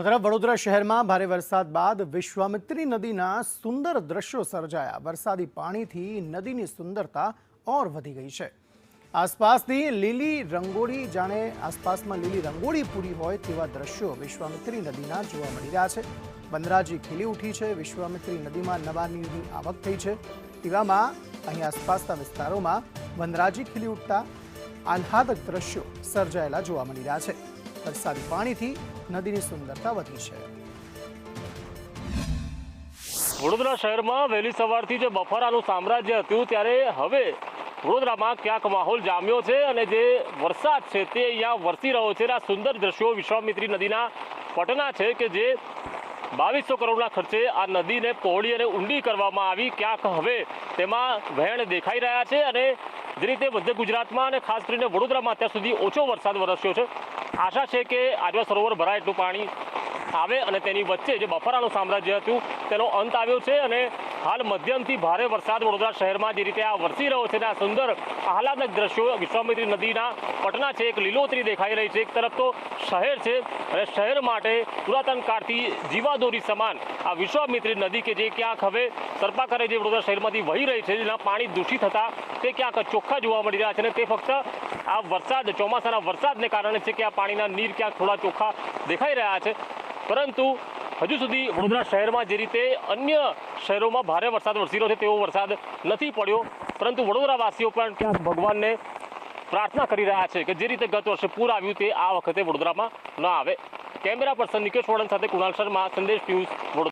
તરફ વડોદરા શહેરમાં ભારે વરસાદ બાદ વિશ્વામિત્રી નદીના સુંદર દ્રશ્યો સર્જાયા। વરસાદી પાણીથી નદીની સુંદરતા ઓર વધી ગઈ છે। આસપાસની લીલી રંગોળી જાણે આસપાસમાં લીલી રંગોળી પૂરી હોય તેવા દ્રશ્યો વિશ્વામિત્રી નદીના જોવા મળી રહ્યા છે। બંદરાજી ખીલી ઉઠી છે। વિશ્વામિત્રી નદીમાં નવા નીરની આવક થઈ છે। તેવામાં અહીં આસપાસના વિસ્તારોમાં બંદરાજી ખીલી ઉઠતા આહ્લાદક દ્રશ્યો સર્જાયેલા જોવા મળી રહ્યા છે। વરસાદી પાણીથી નદીની સુંદરતા વધી છે। વડોદરા શહેરમાં વહેલી સવારથી જે બફારાનું સામ્રાજ્ય હતું ત્યારે હવે વડોદરામાં ક્યાંક માહોલ જામ્યો છે અને જે વરસાદ છે તે અહીંયા વરસી રહ્યો છે। આ સુંદર દ્રશ્યો વિશ્વામિત્રી નદીના પટના છે કે જે 2200 કરોડના ખર્ચે આ નદીને પહોળી અને ઊંડી કરવામાં આવી। ક્યાંક હવે તેમાં વહેણ દેખાઈ રહ્યા છે અને જે રીતે મધ્ય ગુજરાતમાં અને ખાસ કરીને વડોદરામાં અત્યાર સુધી ઓછો વરસાદ વરસ્યો છે। આશા છે કે આજવા સરોવર ભરાય એટલું પાણી આવે અને તેની વચ્ચે જે બફારાનું સામ્રાજ્ય હતું તેનો અંત આવ્યો છે અને હાલ મધ્યમથી ભારે વરસાદ વડોદરા શહેરમાં જે રીતે આ વરસી રહ્યો છે અને આ સુંદર આહલાદક દ્રશ્યો વિશ્વામિત્રી નદીના પટના છે। એક લીલોતરી દેખાઈ રહી છે। એક તરફ તો શહેર છે અને શહેર માટે પુરાતન કાળથી જીવાદોરી સમાન આ વિશ્વામિત્રી નદી કે જે ક્યાંક હવે સર્પાકારે જે વડોદરા શહેરમાંથી વહી રહી છે જેના પાણી દૂષિત થતા તે ક્યાંક ચોખ્ખા જોવા મળી રહ્યા છે અને તે ફક્ત આ વરસાદ ચોમાસાના વરસાદને કારણે છે કે આ પાણીના નીર ક્યાંક થોડા ચોખ્ખા દેખાઈ રહ્યા છે। પરંતુ હજુ સુધી વડોદરા શહેરમાં જે રીતે અન્ય શહેરોમાં ભારે વરસાદ વરસી રહ્યો છે તેવો વરસાદ નથી પડ્યો। પરંતુ વડોદરાવાસીઓ પણ ક્યાંક ભગવાનને પ્રાર્થના કરી રહ્યા છે કે જે રીતે ગત વર્ષે પૂર આવ્યું તે આ વખતે વડોદરામાં ન આવે। કેમેરા પર્સન નિકેશ વડન સાથે કુણાલ શર્મા, સંદેશ ન્યૂઝ, વડોદરા।